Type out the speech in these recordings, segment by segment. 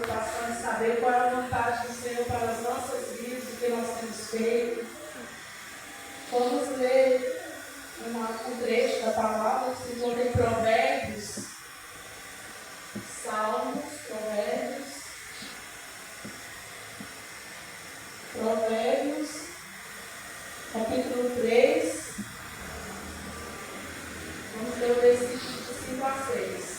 preocupação de saber qual é a vontade do Senhor para as nossas vidas, o que nós temos feito. Vamos ler um trecho da palavra que se encontra em Provérbios, Salmos, Provérbios, capítulo 3. Vamos ler o versículo de 5 a 6.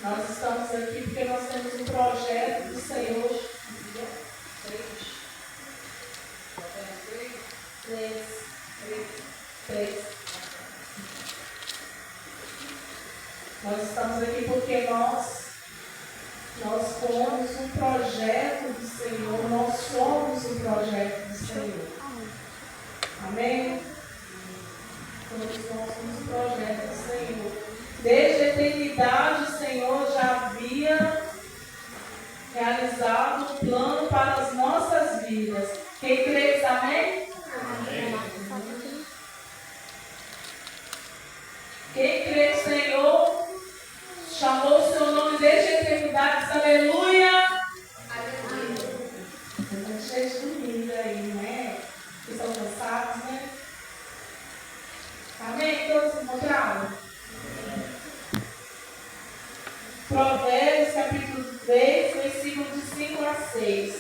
Nós estamos aqui porque nós temos um projeto do Senhor. Nós estamos aqui porque nós fomos um projeto do Senhor, nós somos um projeto do Senhor. Amém? Todos nós somos um projeto do Senhor. Desde a eternidade o Senhor já havia realizado um plano para as nossas vidas. Quem crê, amém? Amém. Quem crê que o Senhor chamou o seu nome desde a eternidade, diz aleluia. Aleluia. Estão cheios de dormir aí, né? Que estão cansados, né? Amém? Todos encontraram? Provérbios, capítulo 3, versículo de 5 a 6.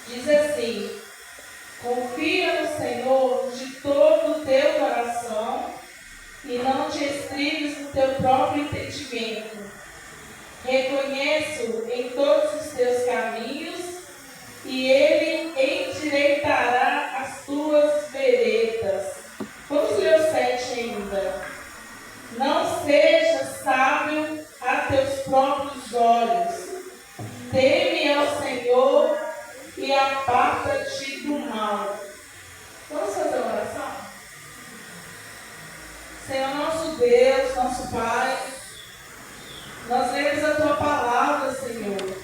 Diz assim: confia no Senhor de todo o teu coração e não te estribes no teu próprio entendimento. Reconhece-o em todos os teus caminhos e ele endireitará as tuas veredas. Vamos ler o 7 ainda. Não seja sábio a teus próprios olhos. Teme ao Senhor e aparta-te do mal. Vamos fazer uma oração? Senhor nosso Deus, nosso Pai, nós lemos a Tua palavra, Senhor.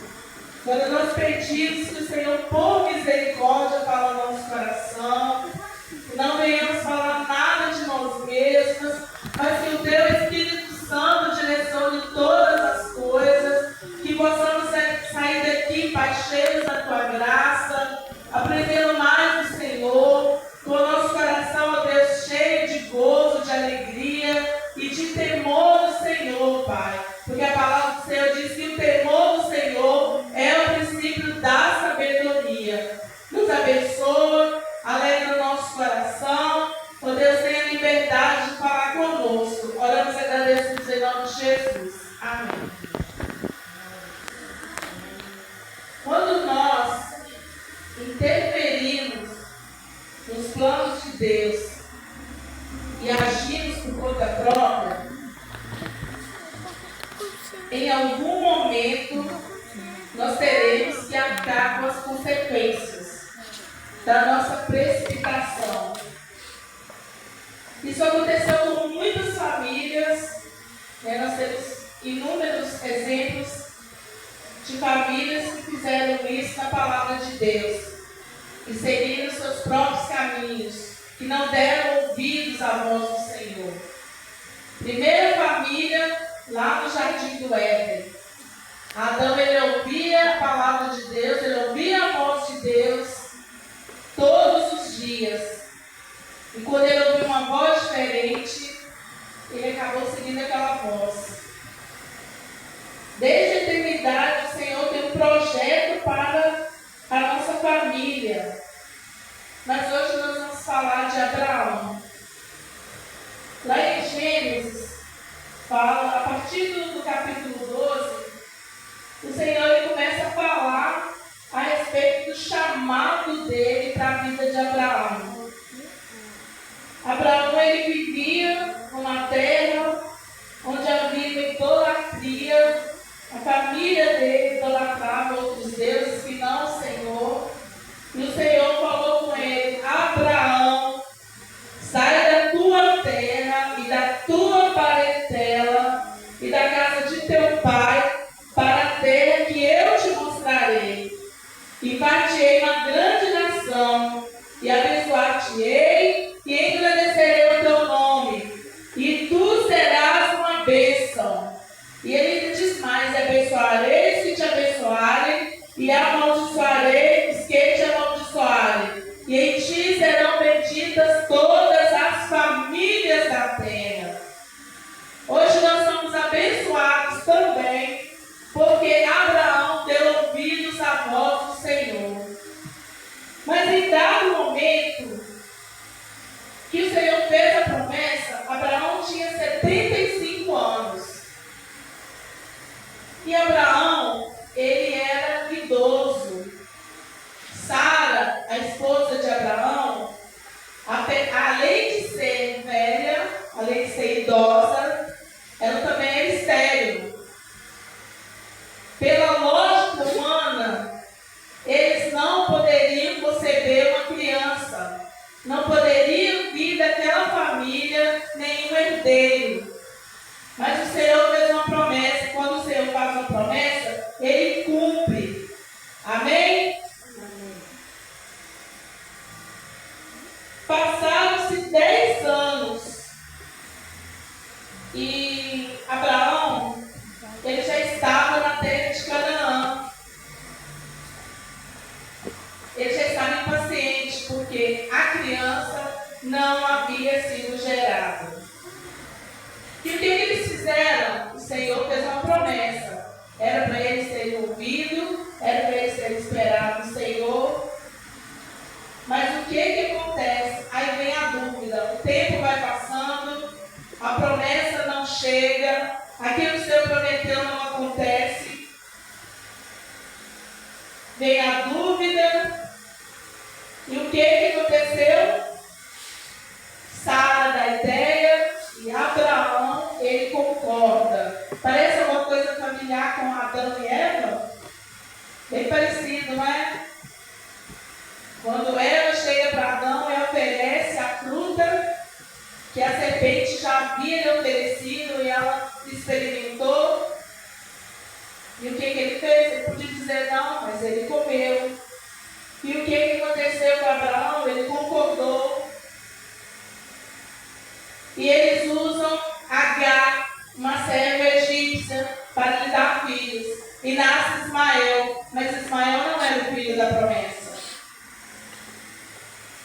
Quando nós pedimos que o Senhor, por misericórdia, fale ao nosso coração, que não venhamos falar nada de nós mesmos, mas que o Teu Espírito Santo direcione todas as coisas, que possamos sair daqui, Pai, cheios da Tua graça, aprendendo mais do Senhor, com o nosso coração, ó Deus, cheio de gozo, de alegria e de temor do Senhor, Pai. Porque a palavra do Senhor diz que o temor do Senhor é o princípio da sabedoria. Nos abençoa, alegra o nosso coração. Ó Deus, tenha liberdade de falar conosco. Oramos e agradecemos em nome de Jesus. Amém. Quando nós interferimos nos planos de Deus e agimos por conta própria, em algum momento nós teremos que arcar com as consequências da nossa precipitação. Isso aconteceu com muitas famílias, né? Nós temos inúmeros exemplos de famílias que fizeram isso na palavra de Deus, que seguiram seus próprios caminhos, que não deram ouvidos à voz do Senhor. Primeira família, lá no Jardim do Éden. Adão, ele ouvia a palavra de Deus, ele ouvia a voz de Deus todos os dias. E quando ele ouviu uma voz diferente, ele acabou seguindo aquela voz. Desde a eternidade, o Senhor tem um projeto para a nossa família. Mas hoje nós vamos falar de Abraão. Lá em Gênesis, fala, a partir do capítulo 12, o Senhor ele começa a falar a respeito do chamado dele para a vida de Abraão. Abraão ele vivia numa terra onde havia idolatria, a família dele idolatrava outros deuses que não o Senhor. E o Senhor falou com ele: Abraão, sai da tua terra e da tua parentela e da casa de teu pai para a terra que eu e far-te-ei uma grande nação, e abençoar-te-ei, e engrandecerei o teu nome, e tu serás uma bênção. E ele diz mais: abençoarei os que te abençoarem, e amaldiçoarei os que te amaldiçoarem. E em ti serão benditas todas as famílias da terra. Hoje nós somos abençoados também, porque Abraão deu ouvidos à voz do Senhor. Mas em dado momento que o Senhor fez a promessa, Abraão tinha 75 anos. E Abraão, ele era idoso. Sara, a esposa de Abraão, além de ser velha, além de ser idosa, ela também era estéril. Pela lógica humana, eles não poderiam conceber uma criança. Não poderiam vir daquela família nenhum herdeiro. Mas o Senhor fez uma promessa. Quando o Senhor faz uma promessa, Ele cumpre. Amém? Amém. Passaram-se 10 anos. E Abraão, ele já estava na terra de Canaã. Ele já estava impaciente, porque a criança não havia sido gerada. E o que eles fizeram? O Senhor fez uma promessa. Era para eles serem ouvidos, era para eles serem esperados no Senhor. Mas o que acontece? Aí vem a dúvida. O tempo vai passando, a promessa não chega, aquilo que o Senhor prometeu não acontece. Vem a dúvida. E o que aconteceu? Sara dá ideia e Abraão, ele concorda. Parece uma coisa familiar com Adão e Eva? Bem parecido, não é? Quando Eva chega para Adão e oferece a fruta que a serpente já havia lhe oferecido e ela experimentou. E o que ele fez? Ele podia dizer não, mas ele comeu. E o que aconteceu com Abraão? Ele concordou. E eles usam Agar, uma serva egípcia, para lhe dar filhos. E nasce Ismael. Mas Ismael não era o filho da promessa.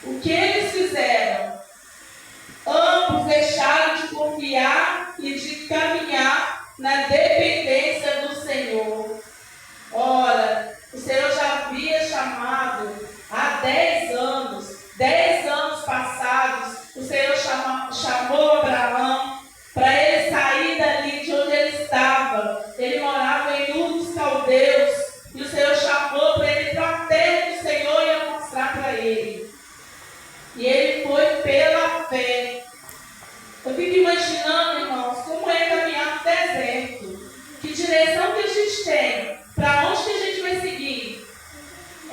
O que eles fizeram? Ambos deixaram de confiar e de caminhar na dependência do Senhor. Ora, o Senhor já havia chamado há 10 anos passados, o Senhor chamou Abraão para ele sair dali de onde ele estava. Ele morava em Ur dos Caldeus, e o Senhor chamou para ele ir para a terra que o Senhor ia mostrar para ele. E ele foi pela fé. Eu fico imaginando, irmãos, como é caminhar no deserto. Que direção que a gente tem? Para onde que a gente vai seguir?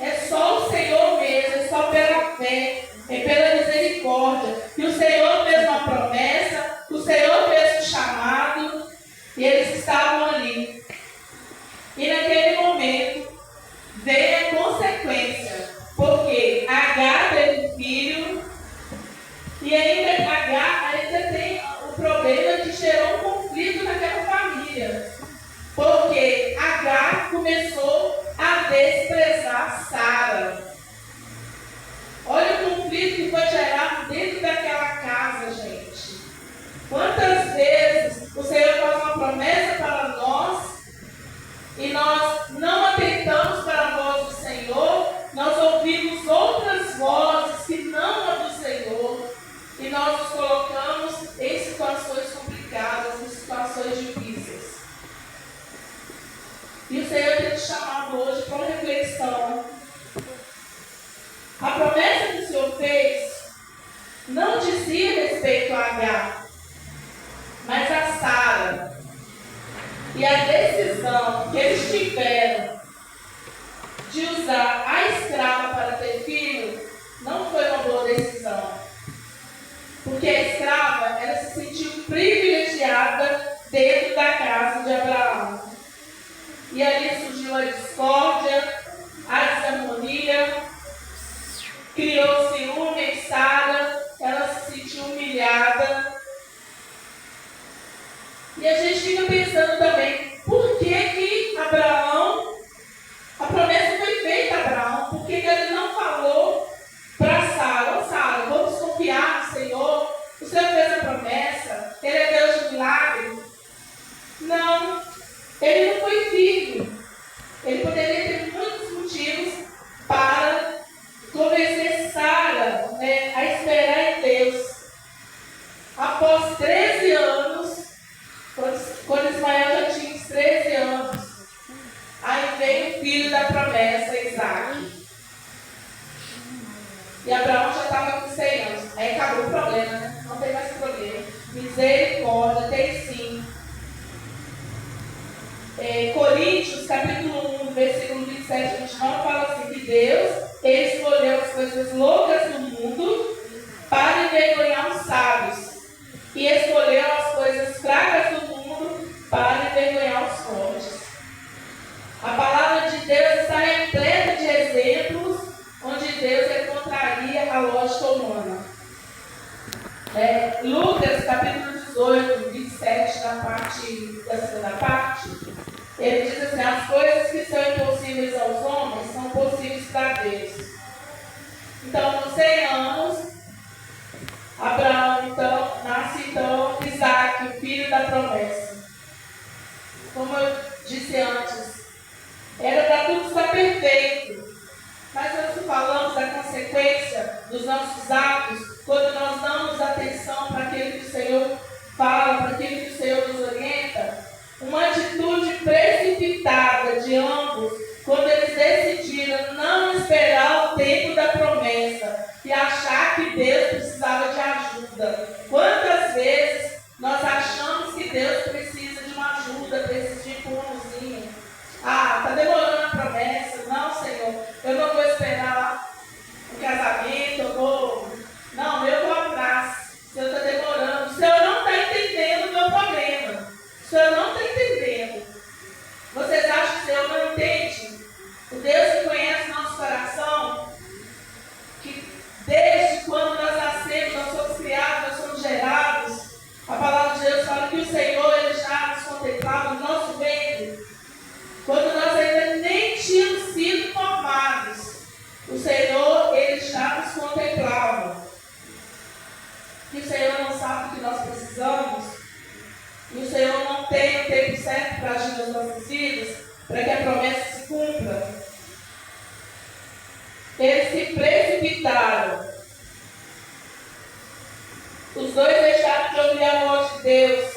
É só o Senhor mesmo, é só pela fé, é pela misericórdia. E o Senhor fez uma promessa, o Senhor fez um chamado, e eles estavam ali. E naquele momento, veio a consequência, porque Agar teve um filho, e ainda Agar ainda tem o problema que gerou um conflito naquela família. Porque Agar começou a desprezar Sara. Olha o conflito que foi gerado dentro daquela casa, gente. Quantas vezes o Senhor faz uma promessa para nós e nós não atentamos para a voz do Senhor, nós ouvimos outras vozes que não a do Senhor e nós nos colocamos em situações complicadas, em situações difíceis. E o Senhor tem te chamado hoje para uma reflexão. A promessa que o Senhor fez não dizia respeito a Agar, mas a Sara. E a decisão que eles tiveram de usar a escrava para ter filho não foi uma boa decisão. Porque a escrava, ela se sentiu privilegiada dentro da casa de Abraão. E ali surgiu a discórdia, a desarmonia, criou ciúme em Sara, ela se sentiu humilhada. E a gente fica pensando também, por que Abraão, a promessa foi feita a Abraão, por que ele não falou para Sara, ô Sara, vamos confiar no Senhor, o Senhor fez a promessa, Ele é Deus de milagre. Não, ele não foi firme. Ele poderia ter muitos motivos para convencer Sara, né, a esperar em Deus. Após 13 anos, quando Ismael já tinha uns 13 anos, aí veio o filho da promessa, Isaac. E Abraão já estava com 100 anos. Aí acabou o problema, né? Não tem mais problema. Misericórdia, tem sim. Coríntios, capítulo 1, versículo 27 e 29, fala assim, que Deus, Ele escolheu as coisas loucas do mundo para envergonhar os sábios, e escolheu as coisas fracas do mundo para envergonhar os fortes. A palavra de Deus está repleta de exemplos onde Deus contraria a lógica humana. Lucas, capítulo 18, 27, da segunda parte, ele diz assim, as coisas que são impossíveis aos homens são possíveis para Deus. Então, com 100 anos, Abraão, nasce Isaac, o filho da promessa. Como eu disse antes, era para tudo estar perfeito. Mas nós falamos da consequência dos nossos atos, quando nós damos atenção para aquilo que o Senhor fala, para aquilo que o Senhor nos orienta. Uma atitude precipitada de ambos, quando eles decidiram não esperar o tempo da promessa e achar que Deus precisava de ajuda. Quantas vezes nós achamos que Deus precisa de uma ajuda, precisa de um empurrãozinho? Está demorando a promessa. Não, Senhor, eu não vou esperar o casamento, Não, eu vou atrás. O Senhor está demorando. O Senhor não está entendendo o meu problema. O Senhor não está entendendo. Vocês acham que o Senhor não entende? O Deus que conhece nosso coração, que desde quando nós nascemos, nós somos criados, nós somos gerados, a palavra de Deus fala que o Senhor, Ele já nos contemplava no nosso ventre. Quando nós ainda nem tínhamos sido formados, o Senhor, Ele já nos contemplava. E o Senhor não sabe o que nós precisamos. E o Senhor não tem o tempo certo para agir nas nossas vidas, para que a promessa se cumpra. Eles se precipitaram. Os dois deixaram de ouvir a voz de Deus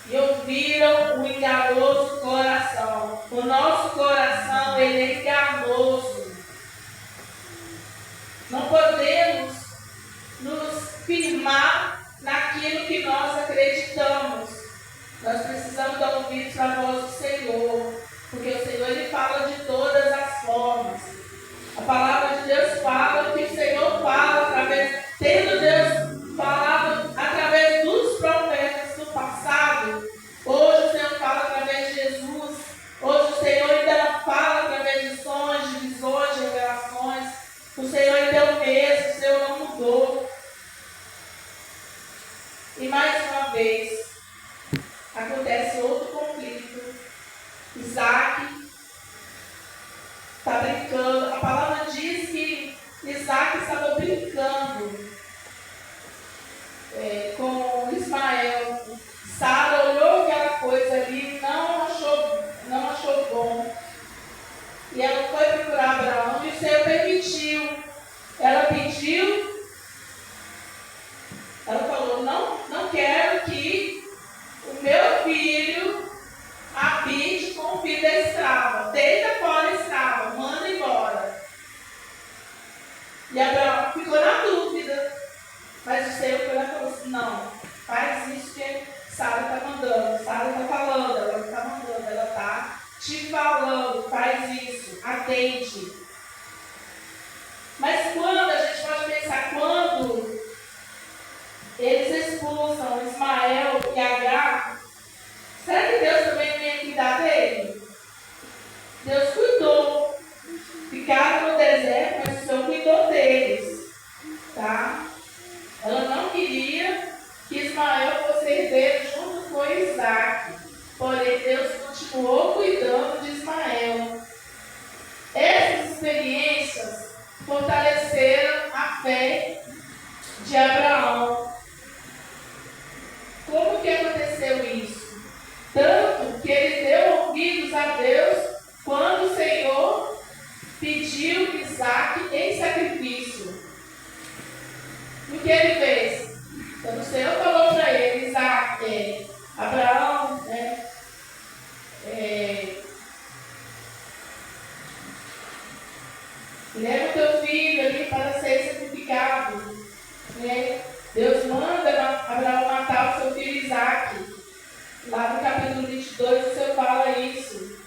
e ouviram o enganoso coração. O nosso coração, ele é enganoso. Não podemos nos firmar naquilo que nós acreditamos. Nós precisamos dar ouvidos para a voz do Senhor, porque o Senhor, Ele fala de todas as formas. A palavra de Deus fala que o Senhor fala tendo Deus falado através dos profetas do passado. Hoje o Senhor fala através de Jesus. Hoje o Senhor ainda fala através de sonhos, de visões, de revelações. O Senhor ainda é o mesmo, o Senhor não mudou. E mais uma vez, acontece outro conflito. Isaac está brincando. A palavra diz que Isaac estava brincando com Ismael. Sara olhou aquela coisa ali, não achou bom. E ela foi procurar Abraão e o Senhor permitiu. Ela pediu. Ela falou, não quero que o meu filho habite com o filho da escrava. Deita fora a escrava, manda embora. E Abraão ficou na dúvida. Mas o Senhor foi lá e falou assim, não, faz isso que Sara está mandando. Sara está falando, ela não está mandando, ela está te falando, faz isso, atende. Mas quando, a gente pode pensar, quando eles expulsam Ismael e Agar, será que Deus também não ia cuidar dele? Deus cuidou. ficaram no deserto, mas o Senhor cuidou deles. Tá? Ela não queria que Ismael fosse herdeiro junto com Isaac. Porém, Deus continuou cuidando de Ismael. Essas experiências fortaleceram a fé de Abraão. Como que aconteceu isso? Tanto que ele deu ouvidos a Deus quando o Senhor pediu Isaac em sacrifício. O que ele fez? Quando o Senhor falou para ele, Abraão, leva o teu filho ali para ser sacrificado. Deus manda Abraão matar o seu filho Isaac. Lá no capítulo 22 o Senhor fala isso.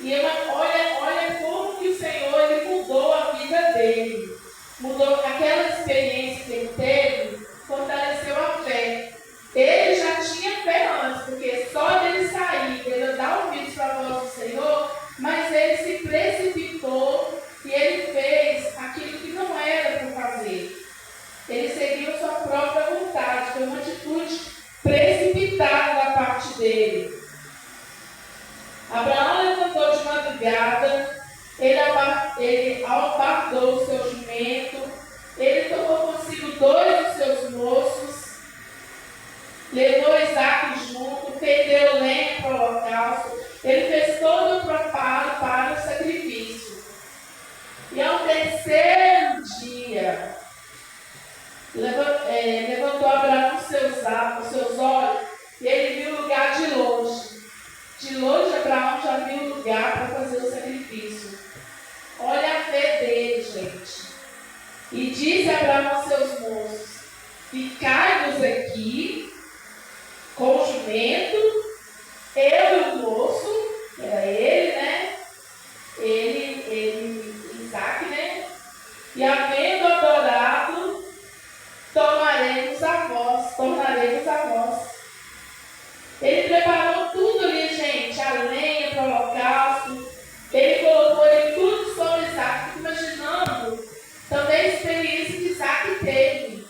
E olha como que o Senhor ele mudou a vida dele. Mudou aquela experiência que ele teve, fortaleceu a fé. Ele já tinha fé antes, porque só dele sair, ele dar ouvidos para a voz do Senhor, mas ele se precipitou e ele fez aquilo que não era para fazer. Ele seguiu sua própria vontade, foi uma atitude precipitada da parte dele. Abraão levantou de madrugada, ele albardou o seu jumento, ele tomou consigo 2 dos seus moços, levou Isaac junto, fendeu lenha para o holocausto, ele fez todo o preparo para o sacrifício. E ao terceiro dia, levantou Abraão os seus olhos e ele viu o lugar de longe. De longe, Abraão já viu o lugar para fazer o sacrifício. Olha a fé dele, gente. E disse Abraão aos seus moços: ficai-vos aqui com o jumento, eu e o moço, que era ele, né? Isaac, né? E havendo adorado, tornaremos a vós. Ele preparou tudo ali, gente, a lenha para o holocausto. Ele colocou ele tudo sobre Isaac. Fico imaginando também a experiência que Isaac teve.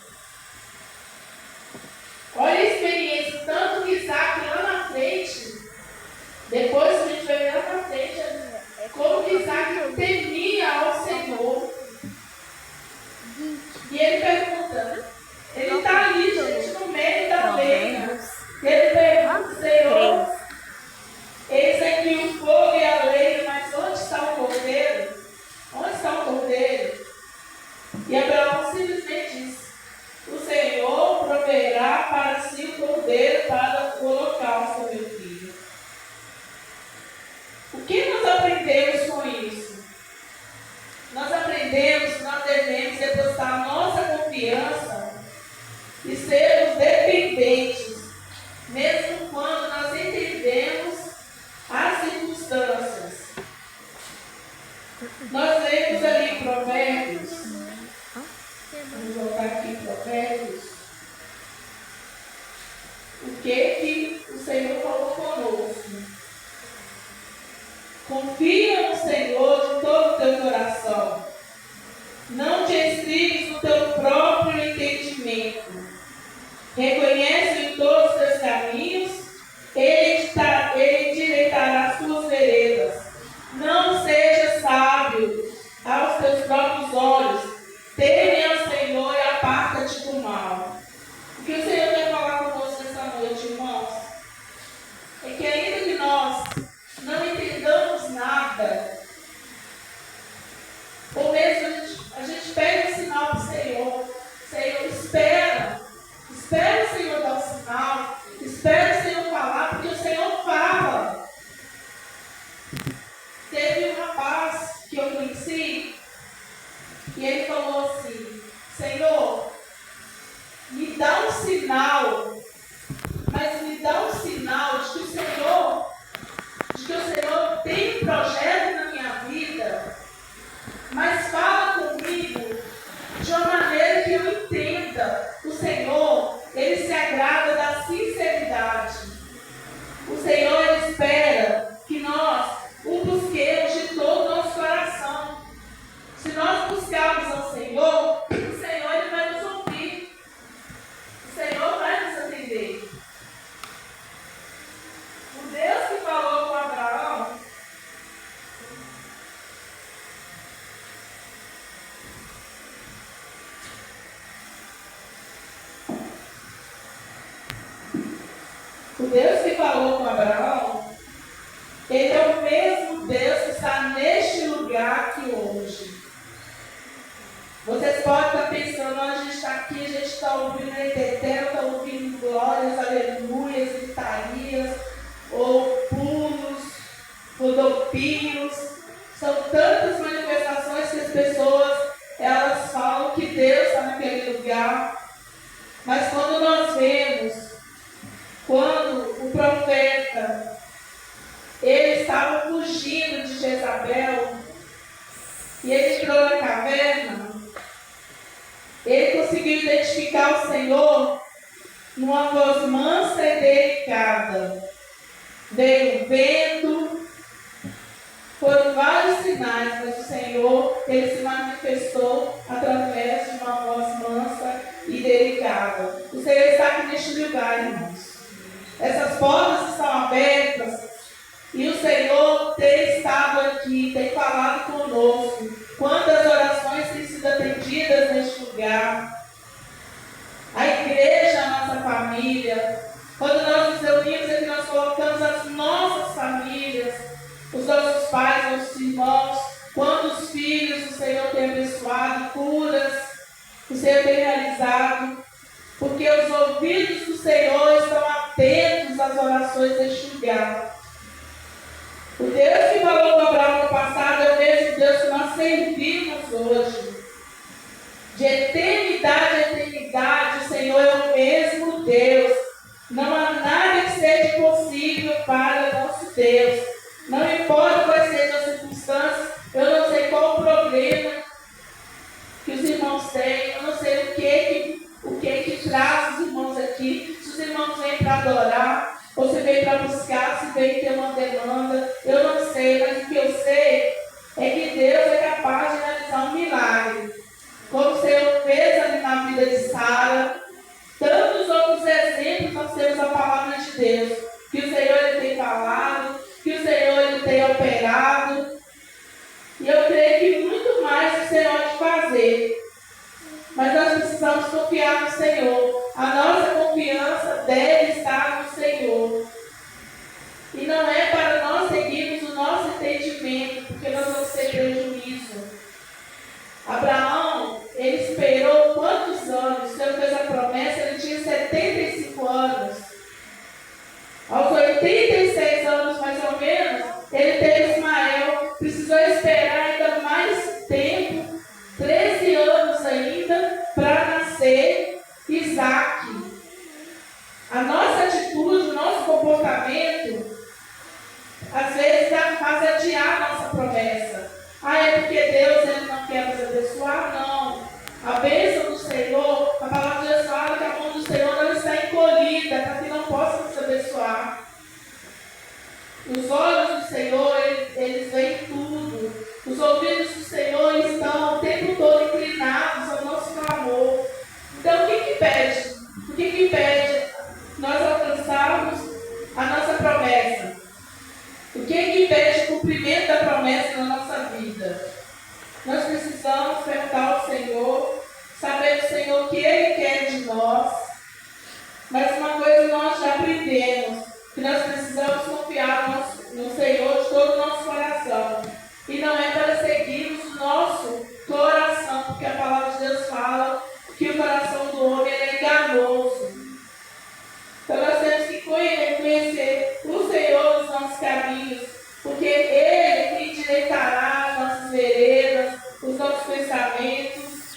Olha a experiência, tanto que Isaac lá na frente, depois a gente vai ver lá na frente, como que Isaac temia ao Senhor. E ele pergunta, ele está ali, gente, no meio da lenha. Ele pergunta, Senhor, eis aqui o fogo e a lenha, mas onde está o cordeiro? Onde está o cordeiro? E Abraão simplesmente disse: o Senhor proverá para si o cordeiro para o holocausto, meu filho. O que nós aprendemos com isso? Nós aprendemos que nós devemos depositar a nossa confiança e sermos dependentes, mesmo quando nós entendemos as circunstâncias. Nós lemos ali Provérbios. Vamos voltar aqui em Provérbios. O que o Senhor falou conosco? Confia no Senhor de todo o teu coração. Não te estribes no teu próprio entendimento. Reconhece em todos os teus caminhos, ele endireitará as tuas veredas. Não seja sábio aos teus próprios olhos. Teme ao Senhor e aparta-te do mal. O que o Senhor quer falar conosco nessa noite, irmãos? É que ainda que nós não entendamos nada, ou mesmo a gente pede um sinal para o Senhor. Senhor, espera o Senhor dar o sinal, espera o Senhor falar, porque o Senhor fala. Teve um rapaz que eu conheci, e ele falou assim: Senhor, me dá um sinal, mas me dá um sinal de que o Senhor tem um projeto na minha vida, mas fala comigo de uma maneira que eu entenda. O Senhor, ele se agrada da sinceridade. O Senhor, ele espera que nós o busquemos de todo o nosso coração. O Deus que falou com Abraão, Ele é o mesmo Deus que está neste lugar aqui hoje. Vocês podem estar pensando, a gente está aqui, a gente está ouvindo Etetel, está ouvindo glórias, aleluias, gritarias, ou pulos, rodopios. São tantas manifestações que as pessoas, elas falam que Deus está naquele lugar. Mas quando nós vemos, quando o profeta, ele estava fugindo de Jezabel, e ele entrou na caverna, ele conseguiu identificar o Senhor numa voz mansa e delicada. Veio o vento, foram vários sinais, mas o Senhor, ele se manifestou através de uma voz mansa e delicada. O Senhor está aqui neste lugar, irmãos. Essas portas estão abertas e o Senhor tem estado aqui, tem falado conosco. Quantas orações têm sido atendidas neste lugar? A igreja, a nossa família. Quando nós nos reunimos aqui, nós colocamos as nossas famílias, os nossos pais, nossos irmãos. Quantos filhos o Senhor tem abençoado, curas o Senhor tem realizado. Porque os ouvidos do Senhor estão atentos às orações deste lugar. O Deus que falou com Abraão no passado é o mesmo Deus que nós servimos hoje. De eternidade a eternidade, o Senhor é o mesmo Deus. Não há nada que seja impossível para nosso Deus. Não importa quais sejam as circunstâncias, eu não sei qual o problema que os irmãos têm, eu não sei o que traz os irmãos aqui. Se os irmãos vêm para adorar, ou se vem para buscar, se vem ter uma demanda, eu não sei, mas o que eu sei é que Deus é capaz de realizar um milagre. Como o Senhor fez ali na vida de Sara, tantos outros exemplos nós temos a palavra de Deus, que o Senhor ele tem falado, que o Senhor ele tem operado, e eu creio que muito mais o Senhor pode fazer. Mas nós precisamos confiar no Senhor. A nossa confiança deve estar no Senhor. E não é para nós seguirmos o nosso entendimento, porque nós vamos ter prejuízo. Abraão, ele esperou quantos anos? O Senhor fez a promessa, ele tinha 75 anos. Aos 86 anos, mais ou menos, ele teve Ismael. Precisou esperar ainda mais tempo, 13 anos ainda, para nascer Isaac. A nossa atitude, o nosso comportamento, às vezes faz adiar a nossa promessa. É porque Deus ele não quer nos abençoar? Não. A bênção do Senhor, a palavra de Deus fala que a mão do Senhor não está encolhida para que não possa nos abençoar. Os olhos do Senhor, eles veem tudo. Os ouvidos do Senhor estão o tempo todo inclinados ao nosso clamor. Então, o que impede? O que impede nós alcançarmos a nossa promessa? O que impede o cumprimento da promessa na nossa vida? Nós precisamos perguntar ao Senhor, saber do Senhor o que Ele quer de nós. Mas uma coisa nós já aprendemos, que nós precisamos confiar no Senhor de todo o nosso coração. E não é para seguirmos o nosso coração, porque a palavra de Deus fala que o coração do homem é enganoso. Então nós temos que conhecer o Senhor nos nossos caminhos, porque Ele que endireitará as nossas veredas, os nossos pensamentos.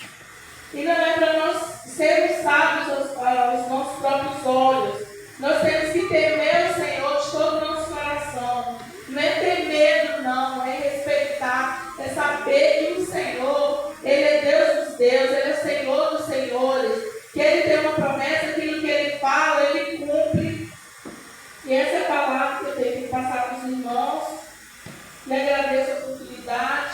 E não é para nós sermos sábios aos nossos próprios olhos. Nós temos que temer o Senhor de todo o nosso coração. Não é ter medo, não, é respeitar, é saber que o Senhor, Ele é Deus dos deuses, Ele é o Senhor dos senhores, que Ele tem uma promessa, aquilo que Ele fala, Ele cumpre. E essa é a palavra que eu tenho que passar para os irmãos. Me agradeço a oportunidade.